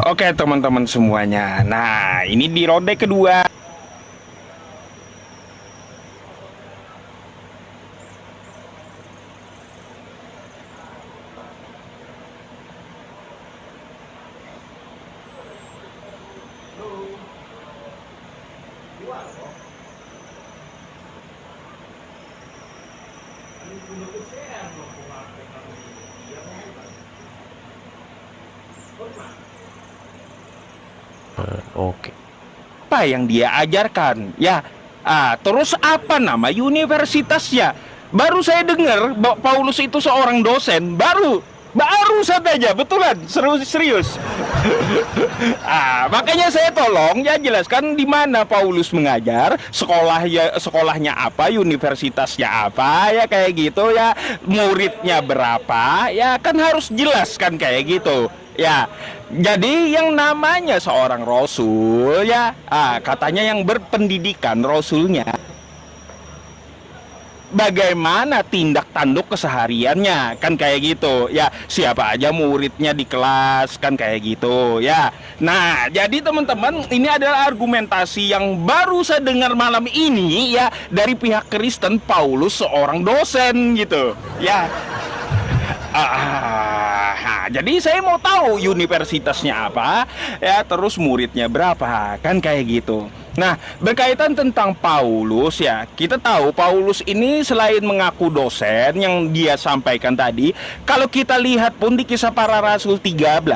Oke teman-teman semuanya. Nah, ini di ronde kedua. Oke. Apa yang dia ajarkan? Ya, terus apa nama universitasnya? Baru saya dengar bahwa Paulus itu seorang dosen. Baru saja, betulan, serius. Makanya saya tolong ya jelaskan di mana Paulus mengajar, sekolahnya apa, universitasnya apa, ya kayak gitu ya, muridnya berapa, ya kan harus jelaskan kayak gitu. Ya, jadi yang namanya seorang rasul ya, katanya yang berpendidikan rasulnya bagaimana tindak tanduk kesehariannya kan kayak gitu ya, siapa aja muridnya di kelas kan kayak gitu ya. Nah, jadi teman-teman, ini adalah argumentasi yang baru saya dengar malam ini ya, dari pihak Kristen. Paulus seorang dosen gitu ya. Jadi saya mau tahu universitasnya apa, ya terus muridnya berapa, kan kayak gitu. Nah, berkaitan tentang Paulus ya, kita tahu Paulus ini selain mengaku dosen yang dia sampaikan tadi, kalau kita lihat pun di Kisah Para Rasul 13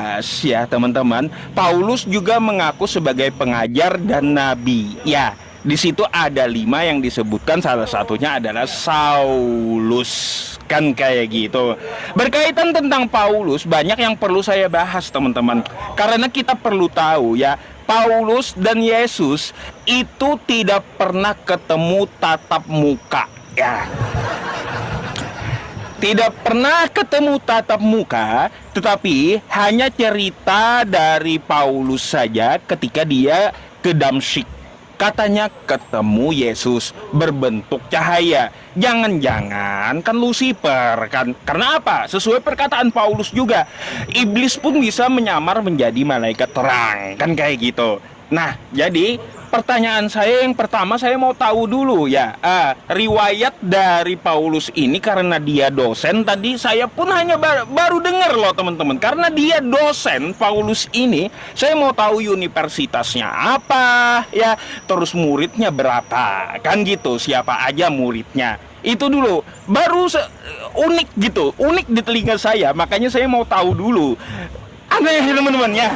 ya teman-teman, Paulus juga mengaku sebagai pengajar dan nabi. Ya, di situ ada 5 yang disebutkan, salah satunya adalah Saulus. Kan kayak gitu. Berkaitan tentang Paulus, banyak yang perlu saya bahas teman-teman. Karena kita perlu tahu ya, Paulus dan Yesus itu tidak pernah ketemu tatap muka ya. Tidak pernah ketemu tatap muka, tetapi hanya cerita dari Paulus saja ketika dia ke Damsyik. Katanya ketemu Yesus berbentuk cahaya. Jangan-jangan kan Lucifer kan? Karena apa? Sesuai perkataan Paulus juga, iblis pun bisa menyamar menjadi malaikat terang. Kan kayak gitu. Nah, jadi pertanyaan saya yang pertama, saya mau tahu dulu ya, riwayat dari Paulus ini, karena dia dosen. Tadi saya pun hanya baru dengar loh teman-teman, karena dia dosen Paulus ini. Saya mau tahu universitasnya apa ya, terus muridnya berapa, kan gitu, siapa aja muridnya. Itu dulu, unik gitu, unik di telinga saya, makanya saya mau tahu dulu. Aneh teman-teman ya.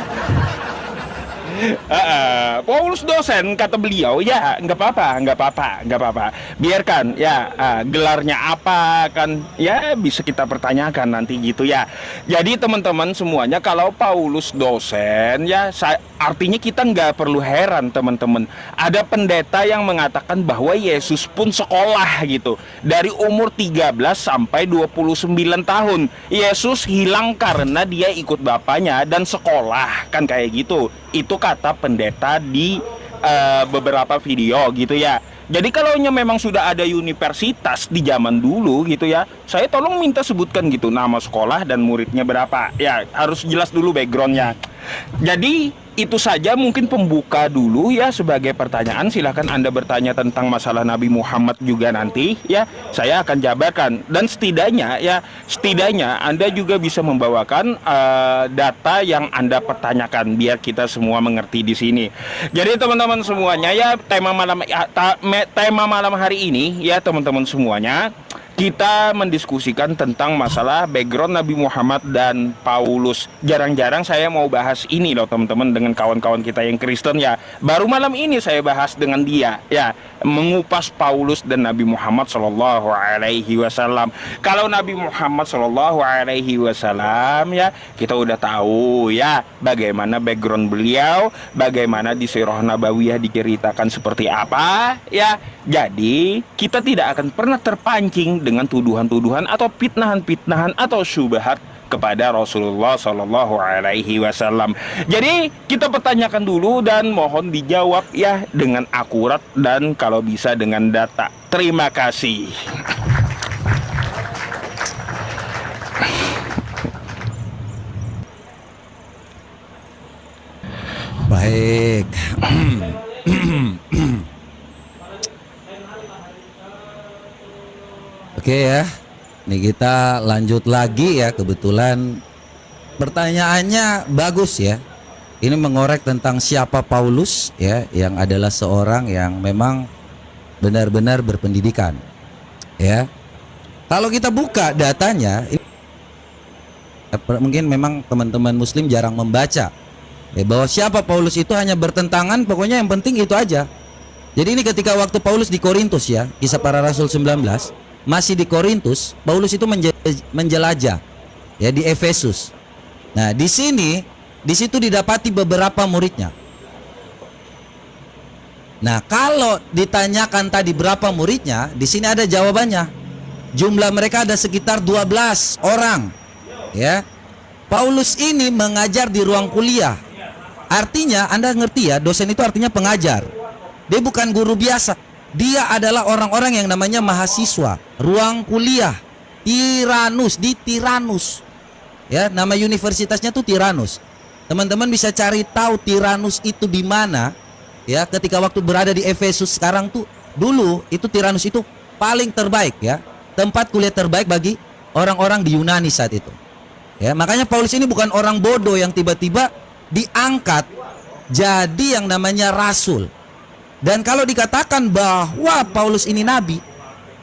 Paulus dosen kata beliau, ya nggak apa-apa, biarkan ya, gelarnya apa kan ya bisa kita pertanyakan nanti gitu ya. Jadi teman-teman semuanya, kalau Paulus dosen ya, artinya kita nggak perlu heran teman-teman, ada pendeta yang mengatakan bahwa Yesus pun sekolah gitu dari umur 13 sampai 29 tahun. Yesus hilang karena dia ikut bapaknya dan sekolah, kan kayak gitu. Itu kata pendeta di beberapa video gitu ya. Jadi kalau memang sudah ada universitas di zaman dulu gitu ya, saya tolong minta sebutkan gitu nama sekolah dan muridnya berapa. Ya harus jelas dulu backgroundnya. Jadi itu saja mungkin pembuka dulu ya sebagai pertanyaan. Silahkan Anda bertanya tentang masalah Nabi Muhammad juga nanti ya, saya akan jabarkan. Dan setidaknya Anda juga bisa membawakan data yang Anda pertanyakan biar kita semua mengerti di sini. Jadi teman-teman semuanya ya, tema malam hari ini ya teman-teman semuanya, kita mendiskusikan tentang masalah background Nabi Muhammad dan Paulus. Jarang-jarang saya mau bahas ini loh teman-teman dengan kawan-kawan kita yang Kristen ya. Baru malam ini saya bahas dengan dia ya, mengupas Paulus dan Nabi Muhammad Shallallahu Alaihi Wasallam. Kalau Nabi Muhammad Shallallahu Alaihi Wasallam ya, kita udah tahu ya bagaimana background beliau, bagaimana di Sirah Nabawiyah diceritakan seperti apa ya. Jadi kita tidak akan pernah terpancing dengan tuduhan-tuduhan atau fitnahan-fitnahan atau syubhat kepada Rasulullah Shallallahu Alaihi Wasallam. Jadi kita pertanyakan dulu dan mohon dijawab ya dengan akurat dan kalau bisa dengan data. Terima kasih. Baik. Oke ya. Nih kita lanjut lagi ya, kebetulan pertanyaannya bagus ya. Ini mengorek tentang siapa Paulus ya, yang adalah seorang yang memang benar-benar berpendidikan. Ya. Kalau kita buka datanya, mungkin memang teman-teman muslim jarang membaca ya, bahwa siapa Paulus itu hanya bertentangan, pokoknya yang penting itu aja. Jadi ini ketika waktu Paulus di Korintus ya, Kisah Para Rasul 19, masih di Korintus, Paulus itu menjelajah ya di Efesus. Nah, di situ didapati beberapa muridnya. Nah, kalau ditanyakan tadi berapa muridnya, di sini ada jawabannya. Jumlah mereka ada sekitar 12 orang. Ya. Paulus ini mengajar di ruang kuliah. Artinya, Anda ngerti ya, dosen itu artinya pengajar. Dia bukan guru biasa. Dia adalah orang-orang yang namanya mahasiswa, ruang kuliah, Tiranus, di Tiranus. Ya, nama universitasnya tuh Tiranus. Teman-teman bisa cari tahu Tiranus itu di mana. Ya, ketika waktu berada di Efesus sekarang tuh, dulu itu Tiranus itu paling terbaik ya, tempat kuliah terbaik bagi orang-orang di Yunani saat itu. Ya, makanya Paulus ini bukan orang bodoh yang tiba-tiba diangkat jadi yang namanya rasul. Dan kalau dikatakan bahwa Paulus ini nabi,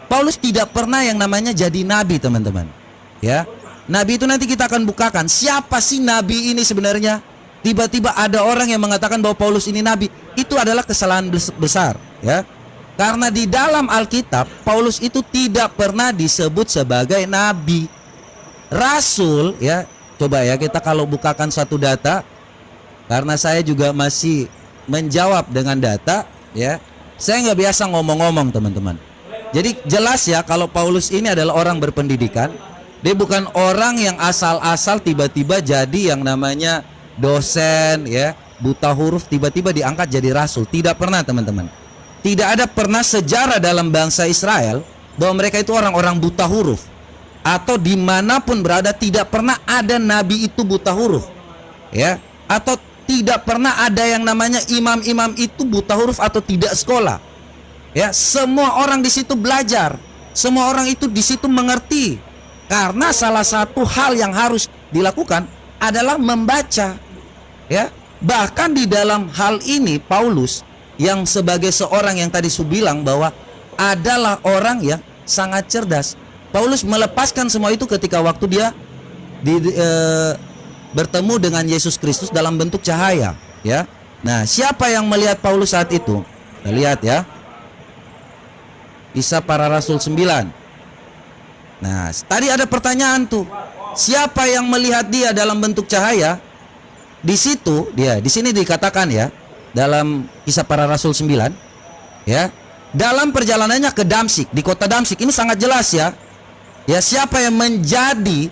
Paulus tidak pernah yang namanya jadi nabi, teman-teman. Ya, nabi itu nanti kita akan bukakan. Siapa sih nabi ini sebenarnya? Tiba-tiba ada orang yang mengatakan bahwa Paulus ini nabi. Itu adalah kesalahan besar. Ya, karena di dalam Alkitab Paulus itu tidak pernah disebut sebagai nabi, rasul. Ya, coba ya kita kalau bukakan satu data, karena saya juga masih menjawab dengan data. Ya, saya nggak biasa ngomong-ngomong, teman-teman. Jadi jelas ya kalau Paulus ini adalah orang berpendidikan. Dia bukan orang yang asal-asal tiba-tiba jadi yang namanya dosen ya, buta huruf tiba-tiba diangkat jadi rasul. Tidak pernah, teman-teman. Tidak ada pernah sejarah dalam bangsa Israel bahwa mereka itu orang-orang buta huruf. Atau dimanapun berada tidak pernah ada nabi itu buta huruf. Ya, atau tidak pernah ada yang namanya imam-imam itu buta huruf atau tidak sekolah. Ya, semua orang di situ belajar. Semua orang itu di situ mengerti. Karena salah satu hal yang harus dilakukan adalah membaca. Ya, bahkan di dalam hal ini Paulus yang sebagai seorang yang tadi saya bilang bahwa adalah orang yang sangat cerdas. Paulus melepaskan semua itu ketika waktu dia bertemu dengan Yesus Kristus dalam bentuk cahaya, ya. Nah, siapa yang melihat Paulus saat itu? Kita lihat ya. Kisah Para Rasul 9. Nah, tadi ada pertanyaan tuh. Siapa yang melihat dia dalam bentuk cahaya? Di situ dia, di sini dikatakan ya, dalam Kisah Para Rasul 9, ya. Dalam perjalanannya ke Damsyik, di kota Damsyik, ini sangat jelas ya. Ya, siapa yang menjadi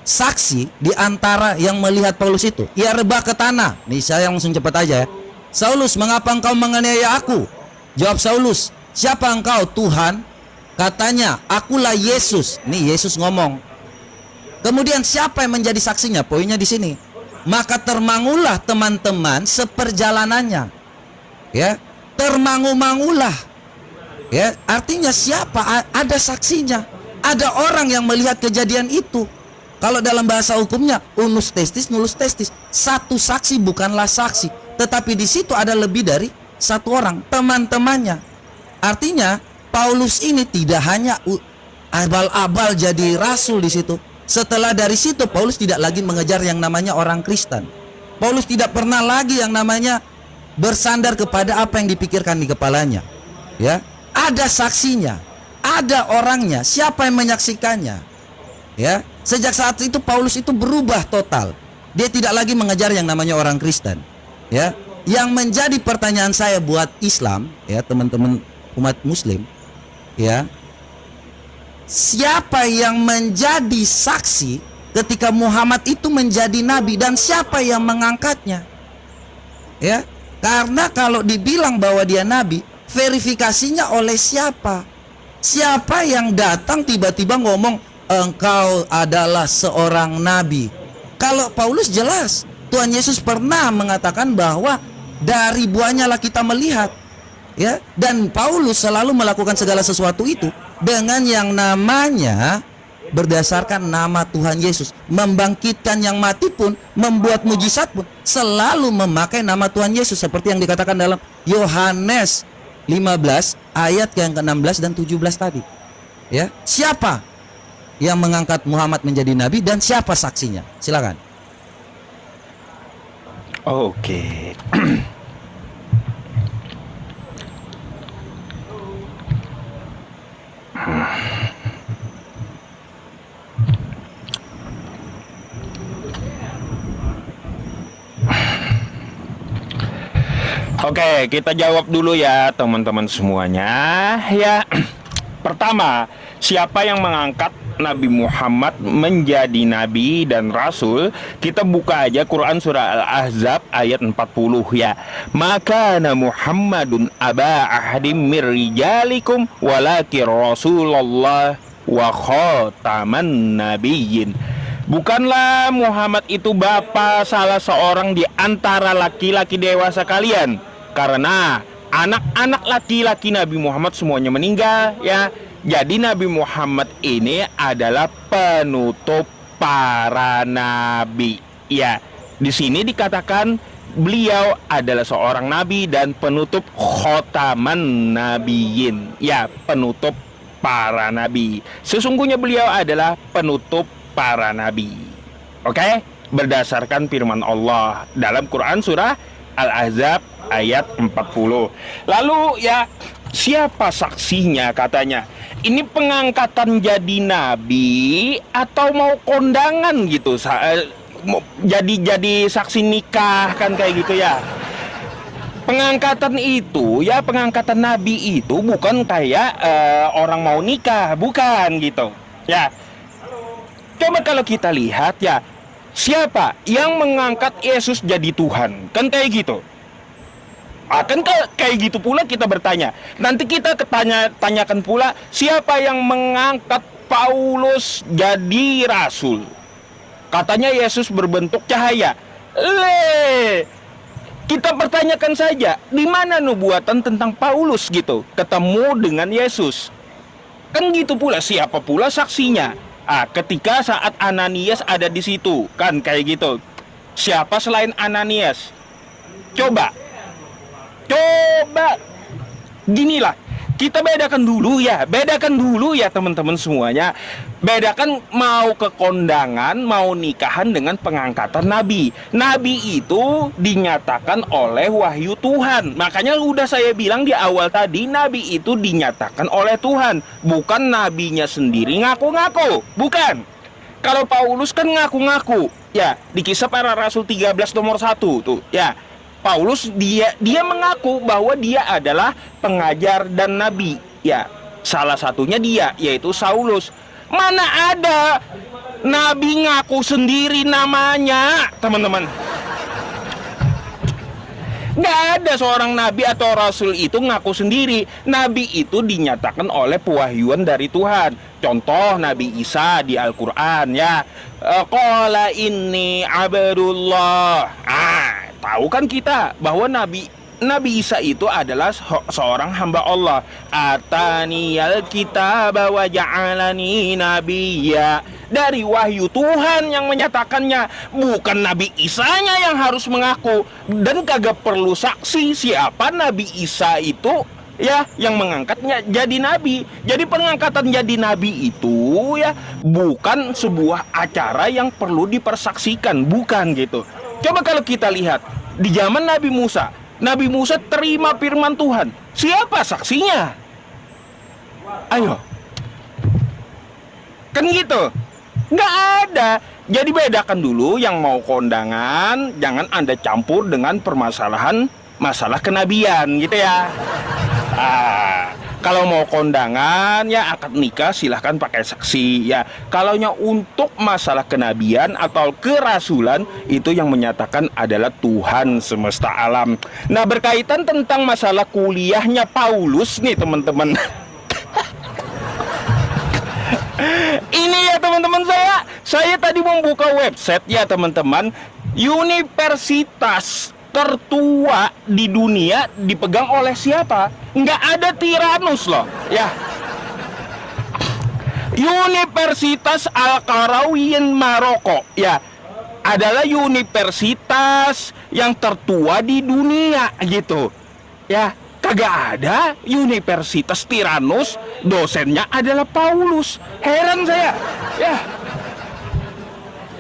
saksi di antara yang melihat Paulus itu? Ia rebah ke tanah. Nih saya langsung cepat aja ya. Saulus, mengapa engkau menganiaya aku? Jawab Saulus, siapa engkau? Tuhan. Katanya, akulah Yesus. Nih Yesus ngomong. Kemudian siapa yang menjadi saksinya? Poinnya di sini. Maka termangulah teman-teman seperjalanannya. Ya, termangu-mangulah. Ya, artinya siapa? Ada saksinya. Ada orang yang melihat kejadian itu. Kalau dalam bahasa hukumnya unus testis nullus testis. Satu saksi bukanlah saksi, tetapi di situ ada lebih dari satu orang, teman-temannya. Artinya Paulus ini tidak hanya abal-abal jadi rasul di situ. Setelah dari situ Paulus tidak lagi mengejar yang namanya orang Kristen. Paulus tidak pernah lagi yang namanya bersandar kepada apa yang dipikirkan di kepalanya. Ya, ada saksinya, ada orangnya, siapa yang menyaksikannya. Ya, sejak saat itu Paulus itu berubah total. Dia tidak lagi mengejar yang namanya orang Kristen. Ya, yang menjadi pertanyaan saya buat Islam, ya teman-teman umat Muslim, ya, siapa yang menjadi saksi ketika Muhammad itu menjadi nabi dan siapa yang mengangkatnya? Ya, karena kalau dibilang bahwa dia nabi, verifikasinya oleh siapa? Siapa yang datang tiba-tiba ngomong engkau adalah seorang nabi? Kalau Paulus jelas Tuhan Yesus pernah mengatakan bahwa dari buahnya lah kita melihat, ya. Dan Paulus selalu melakukan segala sesuatu itu dengan yang namanya berdasarkan nama Tuhan Yesus. Membangkitkan yang mati pun, membuat mujizat pun selalu memakai nama Tuhan Yesus, seperti yang dikatakan dalam Yohanes 15 ayat yang ke-16 dan 17 tadi. Ya, siapa yang mengangkat Muhammad menjadi nabi dan siapa saksinya? Silakan. Oke. Oke, kita jawab dulu ya teman-teman semuanya. Ya, pertama, siapa yang mengangkat Nabi Muhammad menjadi nabi dan rasul? Kita buka aja Quran surah Al-Ahzab ayat 40 ya. Maka Muhammadun aba ahadim mir rijalikum walakin Rasulullah wa khataman nabiyyin. Bukanlah Muhammad itu bapa salah seorang di antara laki-laki dewasa kalian, karena anak-anak laki-laki Nabi Muhammad semuanya meninggal ya. Jadi Nabi Muhammad ini adalah penutup para nabi. Ya, di sini dikatakan beliau adalah seorang nabi dan penutup khotaman nabiyyin. Ya, penutup para nabi. Sesungguhnya beliau adalah penutup para nabi. Oke? Berdasarkan firman Allah dalam Quran surah Al-Ahzab ayat 40. Lalu ya, siapa saksinya katanya? Ini pengangkatan jadi nabi atau mau kondangan gitu? Jadi saksi nikah kan kayak gitu ya. Pengangkatan itu ya, pengangkatan nabi itu bukan kayak orang mau nikah, bukan gitu. Ya. Coba kalau kita lihat ya, siapa yang mengangkat Yesus jadi Tuhan? Kan kayak gitu. Akan kayak gitu pula kita bertanya. Nanti kita tanyakan pula, siapa yang mengangkat Paulus jadi rasul? Katanya Yesus berbentuk cahaya. Kita pertanyakan saja, di mana nubuatan tentang Paulus gitu ketemu dengan Yesus? Kan gitu pula, siapa pula saksinya? Ketika saat Ananias ada di situ, kan kayak gitu. Siapa selain Ananias? Coba. Ginilah, kita bedakan dulu ya teman-teman semuanya. Bedakan mau ke kondangan, mau nikahan dengan pengangkatan nabi. Nabi itu dinyatakan oleh wahyu Tuhan. Makanya udah saya bilang di awal tadi, nabi itu dinyatakan oleh Tuhan, bukan nabinya sendiri ngaku-ngaku. Bukan. Kalau Paulus kan ngaku-ngaku. Ya, di Kisah Para Rasul 13 nomor 1 tuh, ya. Paulus dia mengaku bahwa dia adalah pengajar dan nabi. Ya, salah satunya dia, yaitu Saulus. Mana ada nabi ngaku sendiri namanya, teman-teman? Gak ada seorang nabi atau rasul itu ngaku sendiri. Nabi itu dinyatakan oleh pewahyuan dari Tuhan. Contoh Nabi Isa di Al-Quran ya. Qala inni abdullah. Tahu kan kita bahwa Nabi Isa itu adalah seorang hamba Allah. Ataniyal kitab wa ja'alani nabiyya. Dari wahyu Tuhan yang menyatakannya, bukan Nabi Isanya yang harus mengaku. Dan kagak perlu saksi siapa Nabi Isa itu ya yang mengangkatnya jadi nabi. Jadi pengangkatan jadi nabi itu ya bukan sebuah acara yang perlu dipersaksikan, bukan gitu. Coba kalau kita lihat di zaman Nabi Musa terima firman Tuhan. Siapa saksinya? Ayo. Kan gitu. Nggak ada. Jadi bedakan dulu yang mau kondangan, jangan Anda campur dengan masalah kenabian gitu ya. Kalau mau kondangan ya akad nikah silahkan pakai saksi ya. Kalaunya untuk masalah kenabian atau kerasulan, itu yang menyatakan adalah Tuhan semesta alam. Nah, berkaitan tentang masalah kuliahnya Paulus nih teman-teman. Ini ya teman-teman, saya tadi membuka website ya teman-teman. Universitas tertua di dunia dipegang oleh siapa? Nggak ada Tyrannus loh, ya. Universitas Al-Qarawiyyin Maroko, ya, adalah universitas yang tertua di dunia gitu. Ya, kagak ada universitas Tyrannus, dosennya adalah Paulus. Heran saya. Ya.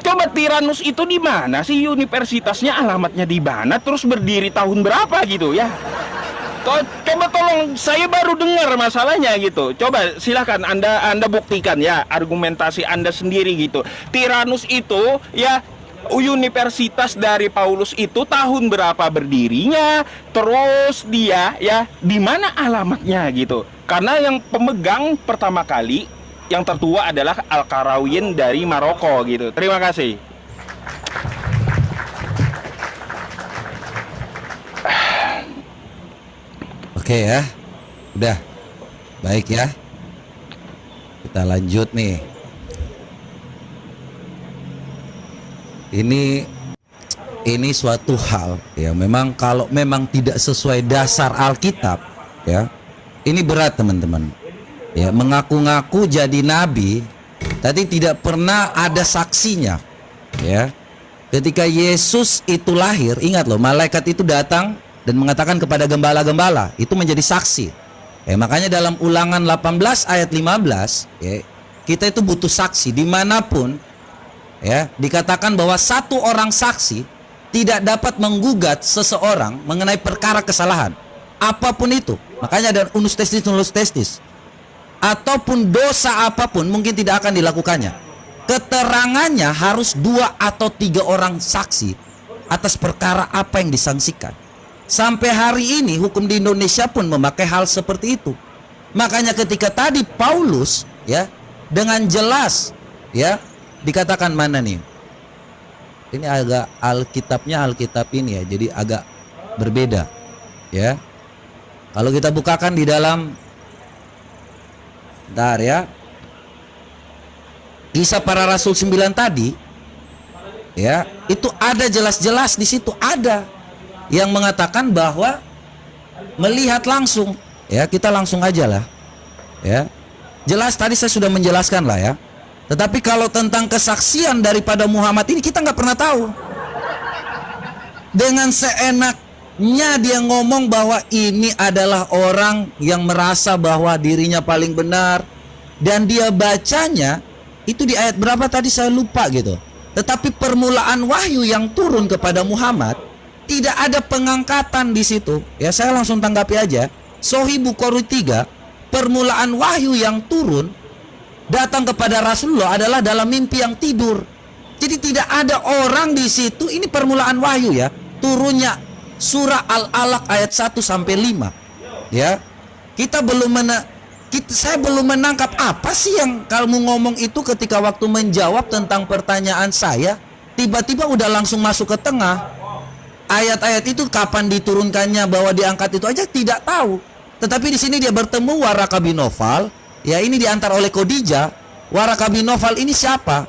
Coba Tyrannus itu di mana sih universitasnya, alamatnya di mana, terus berdiri tahun berapa gitu ya? Coba tolong, saya baru dengar masalahnya gitu. Coba silakan Anda buktikan ya argumentasi Anda sendiri gitu. Tyrannus itu ya universitas dari Paulus itu tahun berapa berdirinya, terus dia ya di mana alamatnya gitu. Karena yang pemegang pertama kali yang tertua adalah Al-Qarawiyyin dari Maroko gitu. Terima kasih. Oke ya. Udah. Baik ya. Kita lanjut nih. Ini suatu hal ya, memang kalau memang tidak sesuai dasar Alkitab ya. Ini berat teman-teman. Ya, mengaku-ngaku jadi nabi tapi tidak pernah ada saksinya. Ya. Ketika Yesus itu lahir, ingat loh, malaikat itu datang dan mengatakan kepada gembala-gembala, itu menjadi saksi. Makanya dalam Ulangan 18 ayat 15, ya, kita itu butuh saksi dimanapun. Ya, dikatakan bahwa satu orang saksi tidak dapat menggugat seseorang mengenai perkara kesalahan apapun itu. Makanya ada unus testis ataupun dosa apapun mungkin tidak akan dilakukannya. Keterangannya harus 2 atau 3 orang saksi atas perkara apa yang disangsikan. Sampai hari ini hukum di Indonesia pun memakai hal seperti itu. Makanya ketika tadi Paulus ya dengan jelas ya dikatakan, mana nih? Ini agak Alkitab ini ya, jadi agak berbeda ya. Kalau kita bukakan di dalam, bentar ya, Kisah Para Rasul 9 tadi ya, itu ada jelas-jelas di situ, ada yang mengatakan bahwa melihat langsung ya. Kita langsung aja lah ya. Jelas tadi saya sudah menjelaskan lah ya. Tetapi kalau tentang kesaksian daripada Muhammad ini kita nggak pernah tahu. Dengan seenaknya dia ngomong bahwa ini adalah orang yang merasa bahwa dirinya paling benar, dan dia bacanya itu di ayat berapa tadi saya lupa gitu. Tetapi permulaan wahyu yang turun kepada Muhammad tidak ada pengangkatan di situ. Ya, saya langsung tanggapi aja. Sahih Bukhari 3, permulaan wahyu yang turun datang kepada Rasulullah adalah dalam mimpi yang tidur. Jadi tidak ada orang di situ. Ini permulaan wahyu ya. Turunnya surah Al-Alaq ayat 1 sampai 5. Ya. Saya belum menangkap apa sih yang kamu ngomong itu ketika waktu menjawab tentang pertanyaan saya, tiba-tiba udah langsung masuk ke tengah. Ayat-ayat itu kapan diturunkannya, bahwa diangkat itu aja tidak tahu. Tetapi di sini dia bertemu Waraka bin Nawfal. Ya, ini diantar oleh Khadijah. Waraka bin Nawfal ini siapa?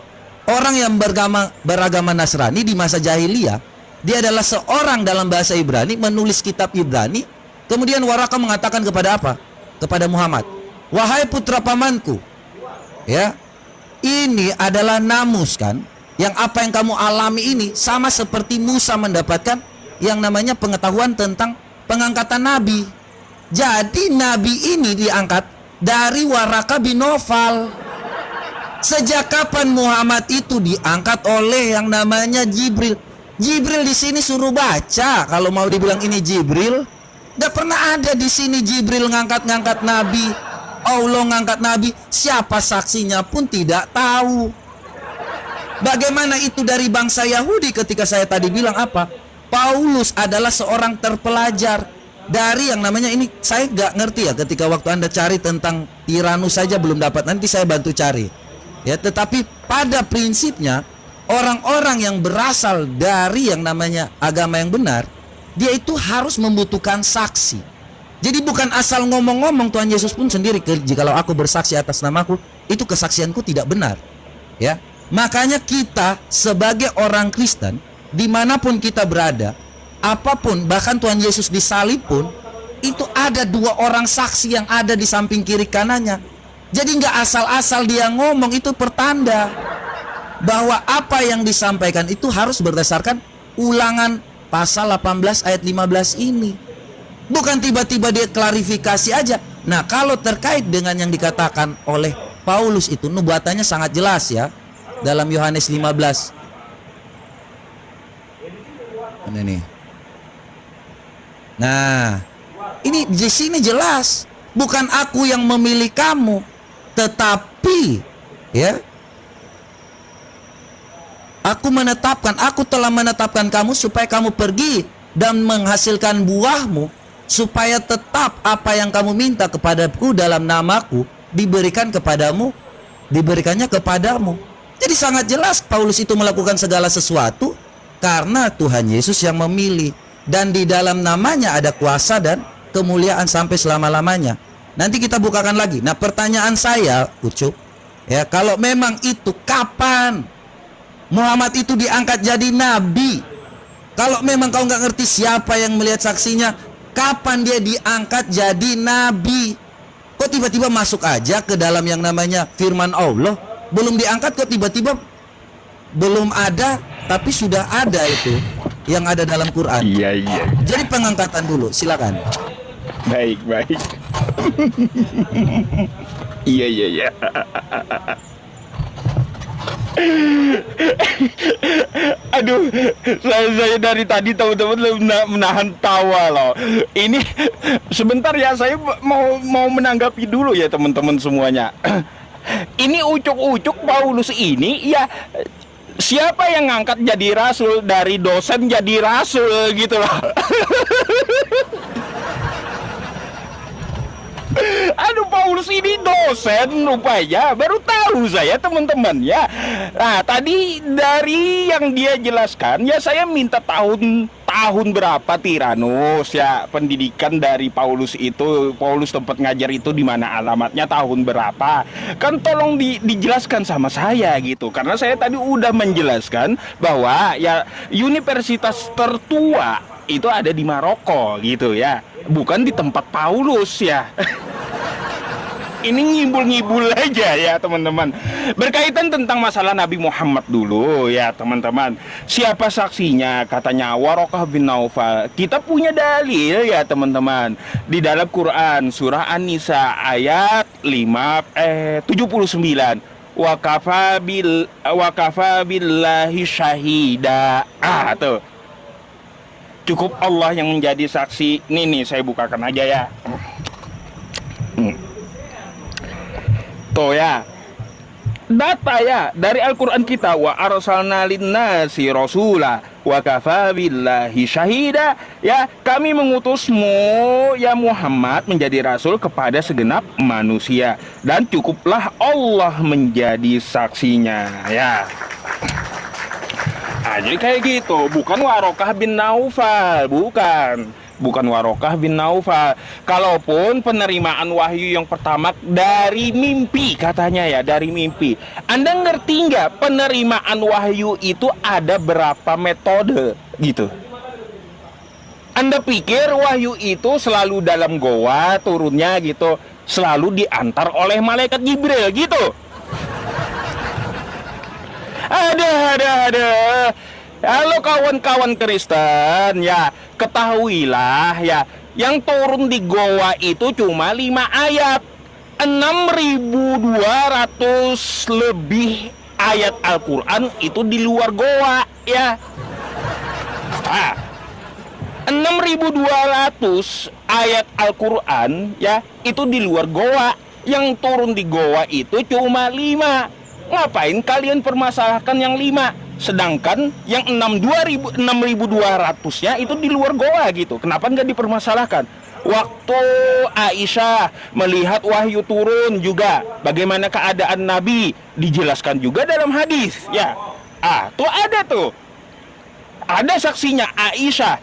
Orang yang beragama Nasrani di masa jahiliyah. Dia adalah seorang dalam bahasa Ibrani, menulis kitab Ibrani. Kemudian Waraka mengatakan kepada apa? Kepada Muhammad, wahai putra pamanku, ya, ini adalah namus kan, yang apa yang kamu alami ini sama seperti Musa mendapatkan yang namanya pengetahuan tentang pengangkatan nabi. Jadi nabi ini diangkat dari Waraka bin Nawfal. Sejak kapan Muhammad itu diangkat oleh yang namanya Jibril? Jibril di sini suruh baca. Kalau mau dibilang ini Jibril, nggak pernah ada di sini Jibril ngangkat nabi. Allah ngangkat nabi. Siapa saksinya pun tidak tahu. Bagaimana itu dari bangsa Yahudi ketika saya tadi bilang apa? Paulus adalah seorang terpelajar dari yang namanya ini. Saya nggak ngerti ya ketika waktu Anda cari tentang Tyrannus saja belum dapat. Nanti saya bantu cari ya. Tetapi pada prinsipnya orang-orang yang berasal dari yang namanya agama yang benar, dia itu harus membutuhkan saksi. Jadi bukan asal ngomong-ngomong. Tuhan Yesus pun sendiri, jikalau aku bersaksi atas namaku, itu kesaksianku tidak benar ya. Makanya kita sebagai orang Kristen dimanapun kita berada, apapun, bahkan Tuhan Yesus disalib pun, itu ada 2 orang saksi yang ada di samping kiri kanannya. Jadi nggak asal-asal dia ngomong, itu pertanda bahwa apa yang disampaikan itu harus berdasarkan Ulangan pasal 18 ayat 15 ini. Bukan tiba-tiba dia klarifikasi aja. Nah, kalau terkait dengan yang dikatakan oleh Paulus itu, nubuatannya sangat jelas ya. Dalam Yohanes 15. Ini. Nah, ini di sini jelas, bukan aku yang memilih kamu, tetapi ya, aku telah menetapkan kamu supaya kamu pergi dan menghasilkan buahmu, supaya tetap apa yang kamu minta kepadaku dalam namaku diberikannya kepadamu. Jadi sangat jelas Paulus itu melakukan segala sesuatu karena Tuhan Yesus yang memilih, dan di dalam namanya ada kuasa dan kemuliaan sampai selama-lamanya. Nanti kita bukakan lagi. Nah, pertanyaan saya, Ucup, ya, kalau memang itu, kapan Muhammad itu diangkat jadi nabi? Kalau memang kau nggak ngerti siapa yang melihat saksinya, kapan dia diangkat jadi nabi? Kok tiba-tiba masuk aja ke dalam yang namanya firman Allah? Belum diangkat kok tiba-tiba belum ada, tapi sudah ada itu yang ada dalam Quran. Iya. Jadi pengangkatan dulu, silakan. Baik. Iya. Aduh, saya dari tadi teman-teman menahan tawa loh. Ini sebentar ya, saya mau menanggapi dulu ya teman-teman semuanya. Ini ucuk-ucuk Paulus ini ya, siapa yang ngangkat jadi rasul, dari dosen jadi rasul gitu loh. Aduh, Paulus ini dosen rupanya, baru tahu saya teman-teman ya. Nah, tadi dari yang dia jelaskan ya, saya minta tahun berapa Tiranus ya pendidikan dari Paulus itu, Paulus tempat ngajar itu di mana, alamatnya, tahun berapa, kan tolong dijelaskan sama saya gitu, karena saya tadi udah menjelaskan bahwa ya universitas tertua itu ada di Maroko gitu ya, bukan di tempat Paulus ya. Ini ngibul-ngibul aja ya teman-teman. Berkaitan tentang masalah Nabi Muhammad dulu ya teman-teman. Siapa saksinya? Katanya Warokah bin Naufal. Kita punya dalil ya teman-teman. Di dalam Quran surah An-Nisa ayat 79. Wa kafa billahi syahida. Tuh. Cukup Allah yang menjadi saksi. Nih saya bukakan aja ya. Tuh ya, data ya dari Al-Quran kita, wa arsalna linnasi rasula wa kafa billahi syahida, ya, kami mengutusmu ya Muhammad menjadi rasul kepada segenap manusia, dan cukuplah Allah menjadi saksinya ya. Nah, jadi kayak gitu, bukan Warokah bin Naufal, bukan Warokah bin Naufal. Kalaupun penerimaan wahyu yang pertama dari mimpi, katanya ya, dari mimpi. Anda ngerti nggak penerimaan wahyu itu ada berapa metode gitu? Anda pikir wahyu itu selalu dalam goa turunnya gitu, selalu diantar oleh malaikat Jibril gitu? Ada. Halo kawan-kawan Kristen ya, ketahuilah ya, yang turun di goa itu cuma 5 ayat. 6.200 lebih ayat Al-Quran itu di luar goa ya. 6.200 ayat Al-Quran ya, itu di luar goa. Yang turun di goa itu cuma 5. Ngapain kalian permasalahkan yang 5? Sedangkan yang 6.200-nya itu di luar goa gitu. Kenapa nggak dipermasalahkan? Waktu Aisyah melihat wahyu turun juga, bagaimana keadaan Nabi, dijelaskan juga dalam hadis ya. Tuh ada saksinya Aisyah,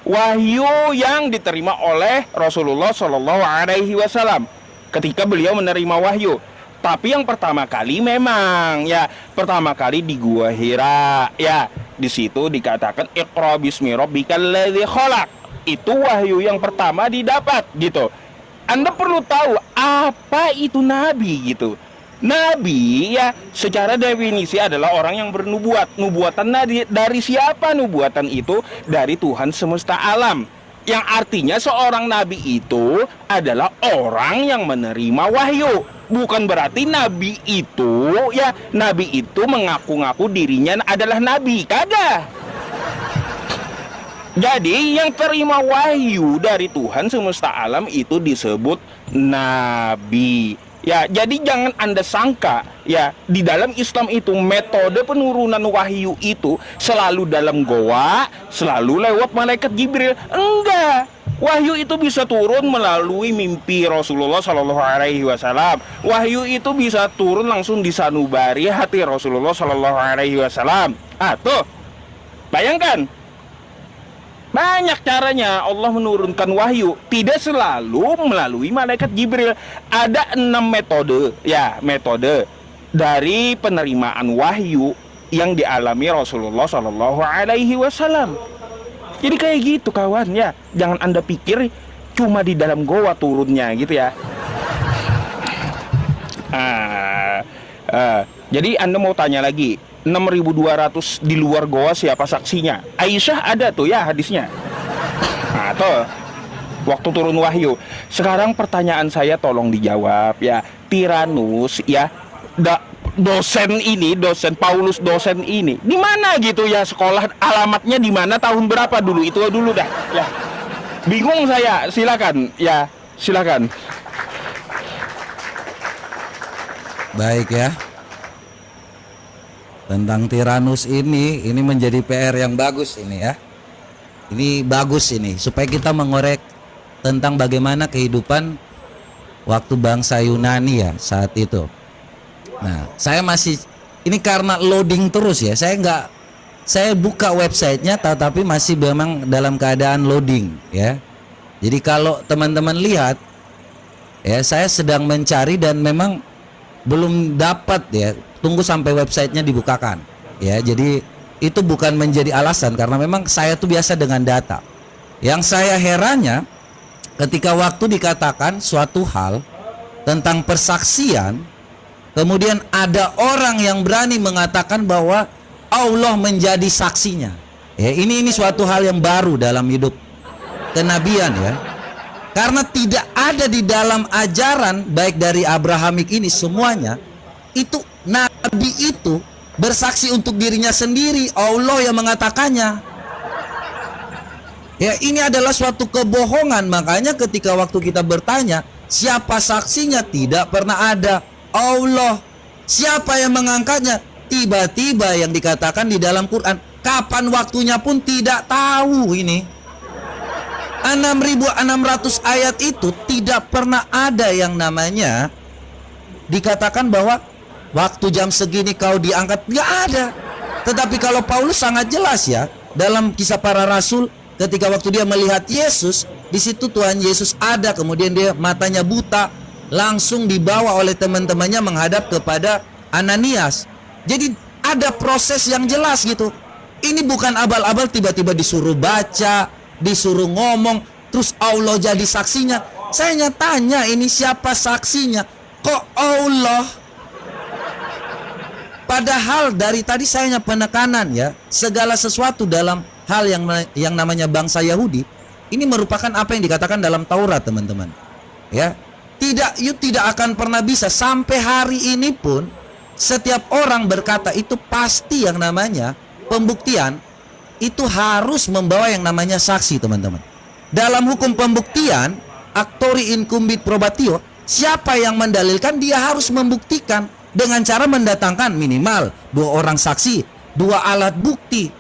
wahyu yang diterima oleh Rasulullah Shallallahu Alaihi Wasallam ketika beliau menerima wahyu. Tapi yang pertama kali memang ya, pertama kali di Gua Hira ya, Di situ dikatakan Iqra bismi rabbikal ladzi khalaq. Itu wahyu yang pertama didapat gitu. Anda perlu tahu apa itu nabi gitu. Nabi ya secara definisi adalah orang yang bernubuat. Nubuatan dari siapa? Nubuatan itu dari Tuhan semesta alam. Yang artinya seorang nabi itu adalah orang yang menerima wahyu. Bukan berarti nabi itu mengaku-ngaku dirinya adalah nabi. Kagak. Jadi yang terima wahyu dari Tuhan semesta alam itu disebut nabi. Ya, jadi jangan Anda sangka ya di dalam Islam itu metode penurunan wahyu itu selalu dalam goa, selalu lewat malaikat Jibril. Enggak. Wahyu itu bisa turun melalui mimpi Rasulullah Shallallahu Alaihi Wasallam. Wahyu itu bisa turun langsung di sanubari hati Rasulullah Shallallahu Alaihi Wasallam. Tuh, bayangkan. Banyak caranya Allah menurunkan wahyu. Tidak selalu melalui malaikat Jibril. Ada 6 metode dari penerimaan wahyu yang dialami Rasulullah Shallallahu Alaihi Wasallam. Jadi kayak gitu kawan ya. Jangan Anda pikir cuma di dalam goa turunnya gitu ya. Jadi Anda mau tanya lagi, 6.200 di luar goa siapa saksinya? Aisyah ada tuh ya hadisnya. Tuh waktu turun wahyu. Sekarang pertanyaan saya tolong dijawab ya. Tiranus ya, dosen Paulus ini di mana gitu ya, sekolah alamatnya di mana, tahun berapa dulu, itu dulu dah ya. Bingung saya. Silakan. Baik ya. Tentang Tiranus ini menjadi PR yang bagus ini ya. Ini bagus ini supaya kita mengorek tentang bagaimana kehidupan waktu bangsa Yunani ya saat itu. Nah, saya masih ini karena loading terus ya. Saya buka websitenya tetapi masih memang dalam keadaan loading ya. Jadi kalau teman-teman lihat ya, saya sedang mencari dan memang belum dapat ya. Tunggu sampai websitenya dibukakan ya. Jadi itu bukan menjadi alasan karena memang saya tuh biasa dengan data. Yang saya herannya ketika waktu dikatakan suatu hal tentang persaksian, kemudian ada orang yang berani mengatakan bahwa Allah menjadi saksinya. Ya, ini suatu hal yang baru dalam hidup kenabian ya. Karena tidak ada di dalam ajaran baik dari Abrahamik ini semuanya itu nabi itu bersaksi untuk dirinya sendiri, Allah yang mengatakannya. Ya, ini adalah suatu kebohongan. Makanya ketika waktu kita bertanya siapa saksinya, tidak pernah ada. Allah. Siapa yang mengangkatnya? Tiba-tiba yang dikatakan di dalam Quran, kapan waktunya pun tidak tahu. Ini 6.600 ayat itu tidak pernah ada yang namanya dikatakan bahwa waktu jam segini kau diangkat, nggak ada. Tetapi kalau Paulus sangat jelas ya dalam Kisah Para Rasul, ketika waktu dia melihat Yesus, di situ Tuhan Yesus ada, kemudian dia matanya buta, langsung dibawa oleh teman-temannya menghadap kepada Ananias. Jadi ada proses yang jelas gitu. Ini bukan abal-abal tiba-tiba disuruh baca, disuruh ngomong, terus Allah jadi saksinya. Saya tanya ini siapa saksinya? Kok Allah? Padahal dari tadi saya penekanan ya, segala sesuatu dalam hal yang namanya bangsa Yahudi ini merupakan apa yang dikatakan dalam Taurat, teman-teman. Ya, tidak akan pernah bisa sampai hari ini pun setiap orang berkata itu pasti yang namanya pembuktian itu harus membawa yang namanya saksi, teman-teman. Dalam hukum pembuktian, actori incumbit probatio, siapa yang mendalilkan dia harus membuktikan dengan cara mendatangkan minimal 2 orang saksi, 2 alat bukti.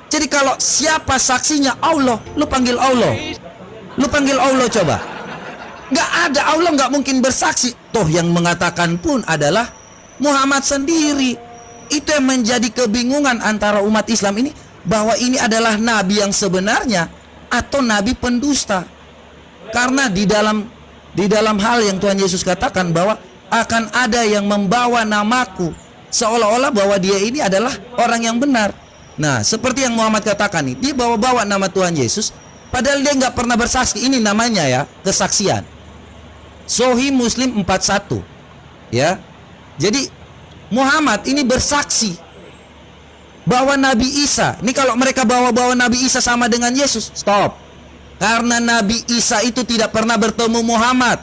Jadi kalau siapa saksinya? Allah. Lu panggil Allah. Lu panggil Allah coba. Nggak ada, Allah nggak mungkin bersaksi. Toh yang mengatakan pun adalah Muhammad sendiri. Itu yang menjadi kebingungan antara umat Islam ini, bahwa ini adalah nabi yang sebenarnya atau nabi pendusta. Karena di dalam hal yang Tuhan Yesus katakan bahwa akan ada yang membawa namaku, seolah-olah bahwa dia ini adalah orang yang benar. Nah, seperti yang Muhammad katakan nih, dia bawa-bawa nama Tuhan Yesus, padahal dia nggak pernah bersaksi. Ini namanya ya kesaksian. Sahih Muslim 41, ya. Jadi Muhammad ini bersaksi bahwa Nabi Isa, ini kalau mereka bawa-bawa Nabi Isa sama dengan Yesus, stop. Karena Nabi Isa itu tidak pernah bertemu Muhammad.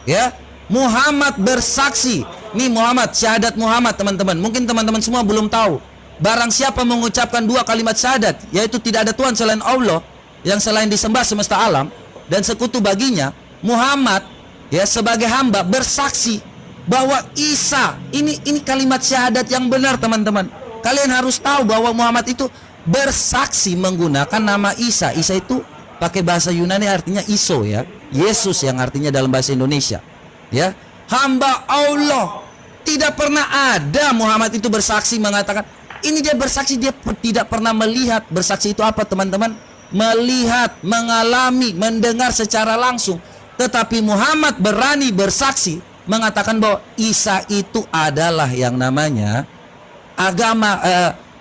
Ya, Muhammad bersaksi. Nih Muhammad, syahadat Muhammad teman-teman. Mungkin teman-teman semua belum tahu. Barang siapa mengucapkan 2 kalimat syahadat, yaitu tidak ada Tuhan selain Allah, yang selain disembah semesta alam, dan sekutu baginya, Muhammad ya sebagai hamba bersaksi bahwa Isa, ini kalimat syahadat yang benar teman-teman. Kalian harus tahu bahwa Muhammad itu bersaksi menggunakan nama Isa. Isa itu pakai bahasa Yunani artinya Iso ya. Yesus yang artinya dalam bahasa Indonesia. Ya, hamba Allah. Tidak pernah ada Muhammad itu bersaksi mengatakan, ini dia bersaksi, dia tidak pernah melihat. Bersaksi itu apa teman-teman? Melihat, mengalami, mendengar secara langsung. Tetapi Muhammad berani bersaksi mengatakan bahwa Isa itu adalah yang namanya agama,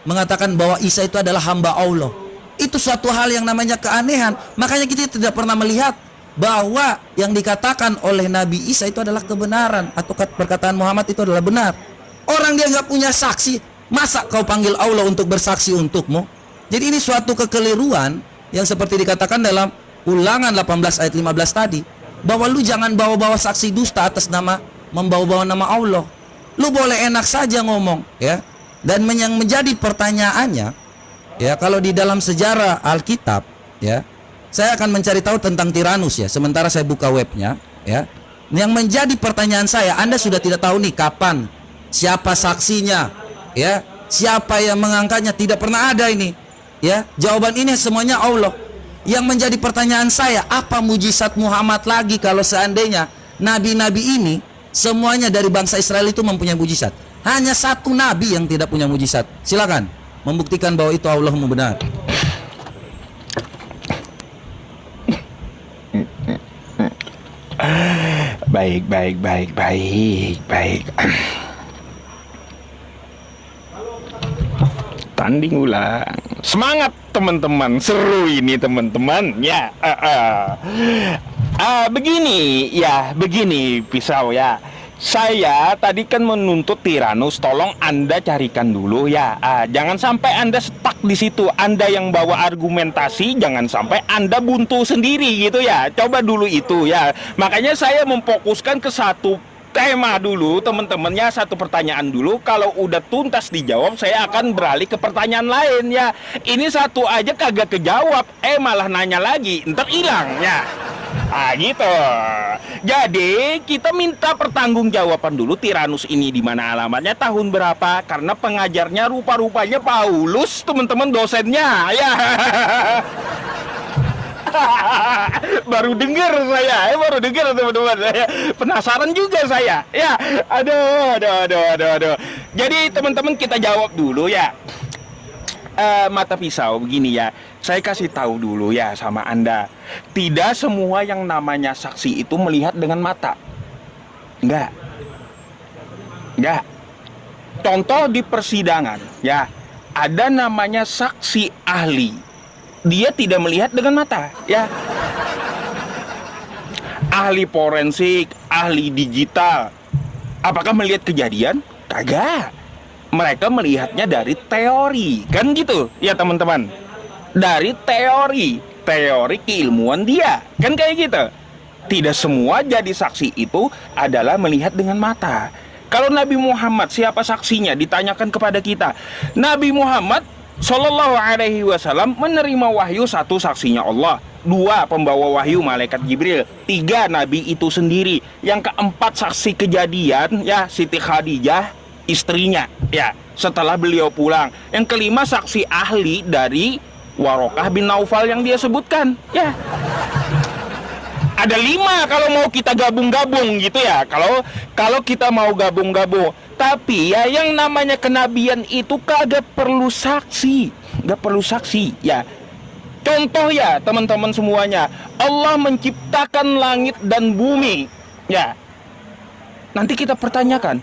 mengatakan bahwa Isa itu adalah hamba Allah. Itu suatu hal yang namanya keanehan. Makanya kita tidak pernah melihat bahwa yang dikatakan oleh Nabi Isa itu adalah kebenaran, atau perkataan Muhammad itu adalah benar. Orang dia nggak punya saksi, masa kau panggil Allah untuk bersaksi untukmu? Jadi ini suatu kekeliruan yang seperti dikatakan dalam Ulangan 18 ayat 15 tadi, bahwa lu jangan bawa-bawa saksi dusta atas nama, membawa-bawa nama Allah. Lu boleh enak saja ngomong ya. Dan yang menjadi pertanyaannya ya, kalau di dalam sejarah Alkitab ya, saya akan mencari tahu tentang Tiranus ya, sementara saya buka webnya ya. Yang menjadi pertanyaan saya, Anda sudah tidak tahu nih kapan, siapa saksinya ya, siapa yang mengangkatnya, tidak pernah ada ini ya. Jawaban ini semuanya Allah. Yang menjadi pertanyaan saya, apa mujizat Muhammad lagi kalau seandainya nabi-nabi ini semuanya dari bangsa Israel itu mempunyai mujizat? Hanya satu nabi yang tidak punya mujizat. Silakan membuktikan bahwa itu Allah benar. Baik. Tanding ulang. Semangat teman-teman, seru ini teman-teman. Ya, begini pisau ya. Saya tadi kan menuntut Tiranus, tolong Anda carikan dulu ya. Jangan sampai Anda stuck di situ. Anda yang bawa argumentasi, jangan sampai Anda buntu sendiri gitu ya. Coba dulu itu ya. Makanya saya memfokuskan ke satu tema dulu teman-temannya, satu pertanyaan dulu. Kalau udah tuntas dijawab, saya akan beralih ke pertanyaan lain ya. Ini satu aja kagak kejawab, malah nanya lagi, ntar hilang ya. Gitu. Jadi kita minta pertanggungjawaban dulu. Tiranus ini di mana alamatnya, tahun berapa? Karena pengajarnya rupa-rupanya Paulus, teman-teman, dosennya ya. Baru dengar saya, teman-teman. Penasaran juga saya. Ya, aduh. Jadi teman-teman kita jawab dulu ya. Mata pisau begini ya. Saya kasih tahu dulu ya sama Anda. Tidak semua yang namanya saksi itu melihat dengan mata. Enggak. Contoh di persidangan ya. Ada namanya saksi ahli. Dia tidak melihat dengan mata ya. Ahli forensik, ahli digital, apakah melihat kejadian? Kagak. Mereka melihatnya dari teori, kan gitu ya teman-teman. Dari teori keilmuan dia, kan kayak gitu. Tidak semua jadi saksi itu adalah melihat dengan mata. Kalau Nabi Muhammad, siapa saksinya? Ditanyakan kepada kita. Nabi Muhammad Sallallahu alaihi wasallam menerima wahyu, satu saksinya Allah, dua pembawa wahyu malaikat Jibril, tiga Nabi itu sendiri, yang keempat saksi kejadian ya Siti Khadijah istrinya ya setelah beliau pulang, yang kelima saksi ahli dari Warokah bin Naufal yang dia sebutkan ya. Ada 5 kalau mau kita gabung-gabung gitu ya. Kalau kita mau gabung-gabung. Tapi ya yang namanya kenabian itu kagak perlu saksi. Gak perlu saksi ya. Contoh ya teman-teman semuanya. Allah menciptakan langit dan bumi ya. Nanti kita pertanyakan,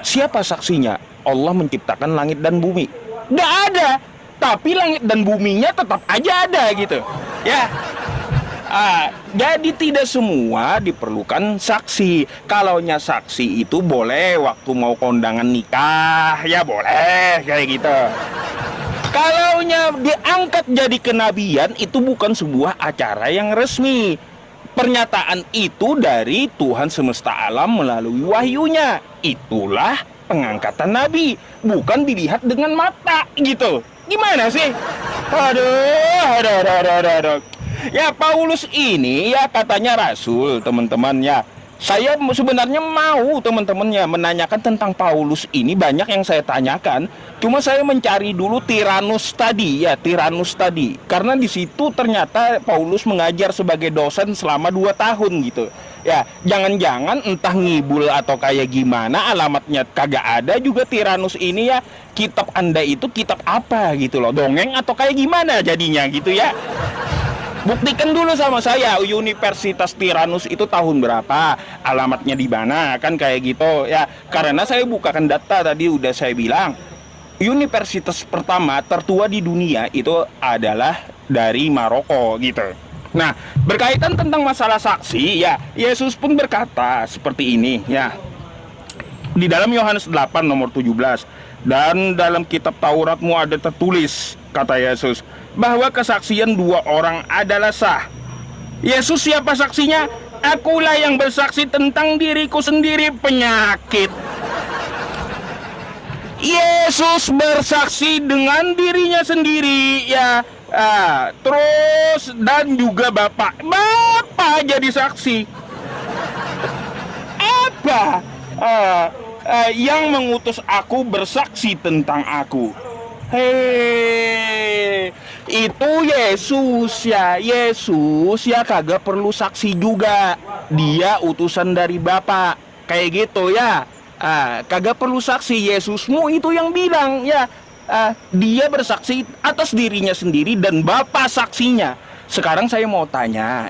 siapa saksinya? Allah menciptakan langit dan bumi. Gak ada. tapi langit dan buminya tetap aja ada gitu. Ya. Jadi tidak semua diperlukan saksi. Kalaunya saksi itu boleh waktu mau kondangan nikah, ya boleh kayak gitu. Kalaunya diangkat jadi kenabian itu bukan sebuah acara yang resmi. Pernyataan itu dari Tuhan semesta alam melalui wahyunya. Itulah pengangkatan nabi, bukan dilihat dengan mata gitu. Gimana sih? Aduh. Ya Paulus ini ya katanya rasul, teman-teman ya. Saya sebenarnya mau teman-temannya menanyakan tentang Paulus ini, banyak yang saya tanyakan. Cuma saya mencari dulu Tiranus tadi ya, Tiranus tadi. Karena di situ ternyata Paulus mengajar sebagai dosen selama 2 tahun gitu. Ya, jangan-jangan entah ngibul atau kayak gimana, alamatnya kagak ada juga Tiranus ini ya. Kitab Anda itu kitab apa gitu loh, dongeng atau kayak gimana jadinya gitu ya. Buktikan dulu sama saya, Universitas Tiranus itu tahun berapa, alamatnya di mana, kan kayak gitu ya. Karena saya bukakan data tadi udah saya bilang, universitas pertama tertua di dunia itu adalah dari Maroko gitu. Nah, berkaitan tentang masalah saksi ya, Yesus pun berkata seperti ini ya. Di dalam Yohanes 8 nomor 17, dan dalam kitab Tauratmu ada tertulis, kata Yesus, bahwa kesaksian 2 orang adalah sah. Yesus siapa saksinya? Akulah yang bersaksi tentang diriku sendiri, penyakit. Yesus bersaksi dengan dirinya sendiri ya. Terus dan juga Bapak jadi saksi. Apa? Yang mengutus aku bersaksi tentang aku. Hei, itu Yesus ya kagak perlu saksi juga. Dia utusan dari Bapa. Kayak gitu ya. Kagak perlu saksi, Yesusmu itu yang bilang ya. Dia bersaksi atas dirinya sendiri dan Bapa saksinya. Sekarang saya mau tanya,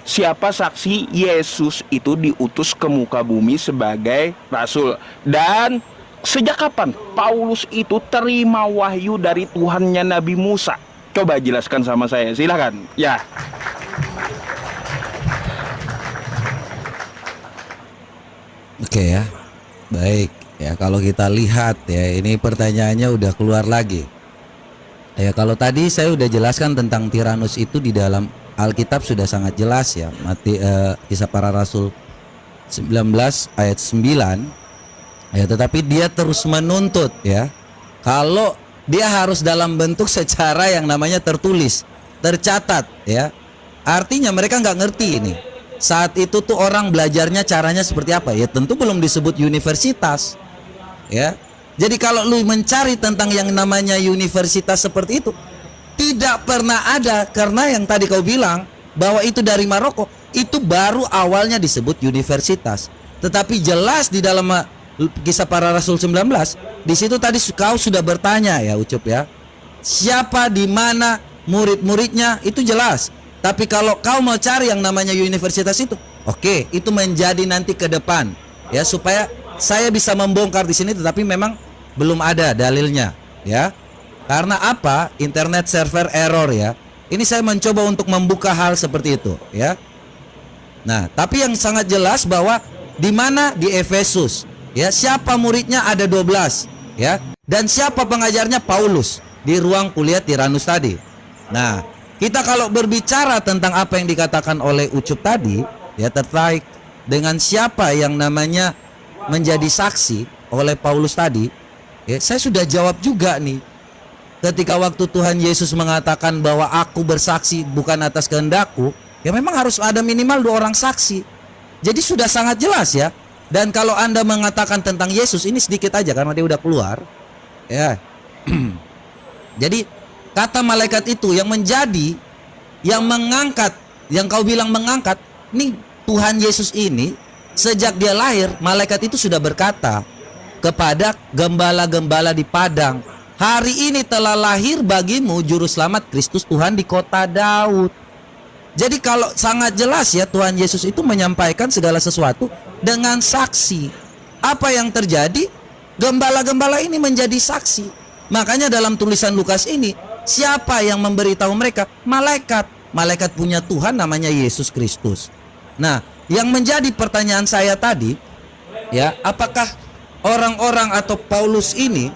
siapa saksi Yesus itu diutus ke muka bumi sebagai rasul? Dan sejak kapan Paulus itu terima wahyu dari Tuhannya Nabi Musa? Coba jelaskan sama saya, silakan. Ya. Oke ya, baik ya. Kalau kita lihat ya, ini pertanyaannya udah keluar lagi. Ya, kalau tadi saya udah jelaskan tentang Tiranus itu di dalam Alkitab sudah sangat jelas ya. Kisah Para Rasul 19 ayat 9. Ya, tetapi dia terus menuntut ya. Kalau dia harus dalam bentuk secara yang namanya tertulis, tercatat ya. Artinya mereka nggak ngerti ini. Saat itu tuh orang belajarnya caranya seperti apa? Ya tentu belum disebut universitas. Ya. Jadi kalau lu mencari tentang yang namanya universitas seperti itu, tidak pernah ada, karena yang tadi kau bilang bahwa itu dari Maroko, itu baru awalnya disebut universitas. Tetapi jelas di dalam Kisah Para Rasul 19, di situ tadi kau sudah bertanya ya Ucup ya. Siapa, di mana, murid-muridnya itu jelas. Tapi kalau kau mau cari yang namanya universitas itu, oke, itu menjadi nanti ke depan ya, supaya saya bisa membongkar di sini, tetapi memang belum ada dalilnya ya. Karena apa? Internet server error ya. Ini saya mencoba untuk membuka hal seperti itu ya. Nah, tapi yang sangat jelas bahwa di mana? Di Efesus ya. Siapa muridnya? Ada 12 ya. Dan siapa pengajarnya? Paulus, di ruang kuliah Tiranus tadi. Nah, kita kalau berbicara tentang apa yang dikatakan oleh Ucup tadi ya, terkait dengan siapa yang namanya menjadi saksi oleh Paulus tadi ya, saya sudah jawab juga nih. Ketika waktu Tuhan Yesus mengatakan bahwa aku bersaksi bukan atas kehendakku, ya memang harus ada minimal 2 orang saksi. Jadi sudah sangat jelas ya. Dan kalau Anda mengatakan tentang Yesus, ini sedikit aja karena dia udah keluar ya. Jadi kata malaikat itu yang menjadi, yang mengangkat, yang kau bilang mengangkat, ini Tuhan Yesus ini sejak dia lahir, malaikat itu sudah berkata kepada gembala-gembala di padang, hari ini telah lahir bagimu juru selamat Kristus Tuhan di kota Daud. Jadi kalau sangat jelas ya, Tuhan Yesus itu menyampaikan segala sesuatu dengan saksi. Apa yang terjadi? Gembala-gembala ini menjadi saksi. Makanya dalam tulisan Lukas ini, siapa yang memberitahu mereka? Malaikat. Malaikat punya Tuhan namanya Yesus Kristus. Nah, yang menjadi pertanyaan saya tadi, ya, apakah orang-orang atau Paulus ini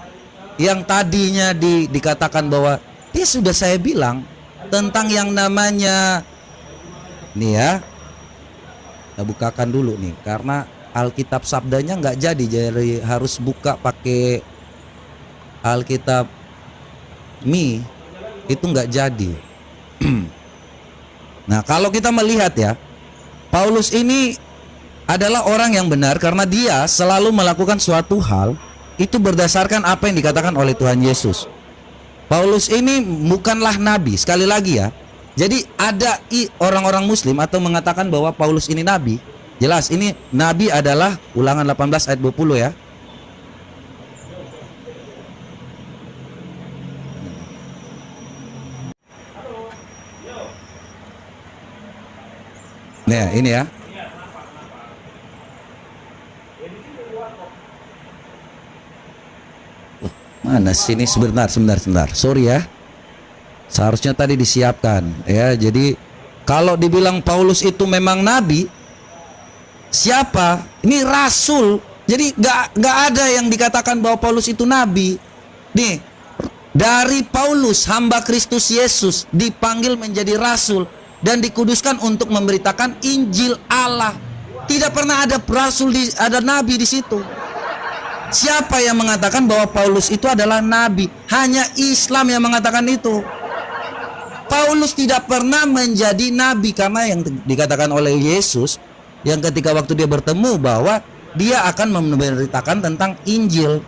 yang tadinya dikatakan bahwa dia sudah saya bilang tentang yang namanya, nih ya, kita bukakan dulu nih, karena Alkitab sabdanya nggak jadi harus buka pakai Alkitab itu nggak jadi. Nah, kalau kita melihat ya, Paulus ini adalah orang yang benar karena dia selalu melakukan suatu hal itu berdasarkan apa yang dikatakan oleh Tuhan Yesus. Paulus ini bukanlah nabi, sekali lagi ya. Jadi ada orang-orang muslim atau mengatakan bahwa Paulus ini nabi. Jelas ini nabi adalah Ulangan 18 ayat 20 ya. Nah, ini ya. Mana sini sebentar. Sorry ya. Seharusnya tadi disiapkan ya. Jadi kalau dibilang Paulus itu memang nabi, siapa? Ini rasul. Jadi gak ada yang dikatakan bahwa Paulus itu nabi. Nih, dari Paulus hamba Kristus Yesus dipanggil menjadi rasul dan dikuduskan untuk memberitakan Injil Allah. Tidak pernah ada rasul ada nabi di situ. Siapa yang mengatakan bahwa Paulus itu adalah nabi? Hanya Islam yang mengatakan itu. Paulus tidak pernah menjadi nabi karena yang dikatakan oleh Yesus yang ketika waktu dia bertemu bahwa dia akan memberitakan tentang Injil.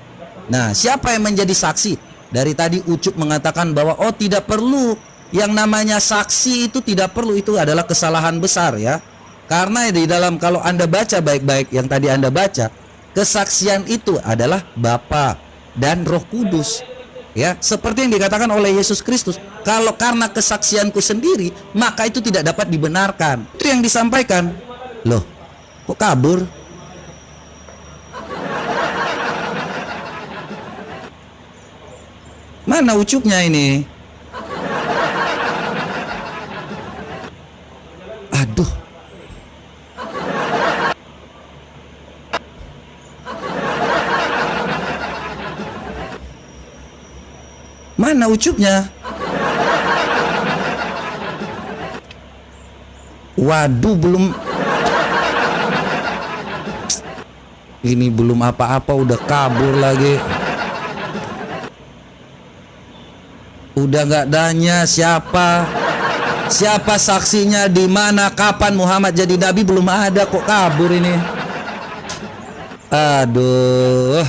Nah, siapa yang menjadi saksi? Dari tadi Ucup mengatakan bahwa oh tidak perlu yang namanya saksi, itu tidak perlu, itu adalah kesalahan besar ya. Karena di dalam kalau Anda baca baik-baik yang tadi Anda baca, kesaksian itu adalah Bapa dan Roh Kudus. Ya, seperti yang dikatakan oleh Yesus Kristus, kalau karena kesaksianku sendiri, maka itu tidak dapat dibenarkan. Itu yang disampaikan. Loh, kok kabur? Mana Ucupnya ini? Aduh. Mana Ucupnya? Waduh, belum. Ini belum apa-apa udah kabur lagi. Udah nggak tanya siapa saksinya, di mana, kapan Muhammad jadi nabi, belum ada, kok kabur ini. Aduh.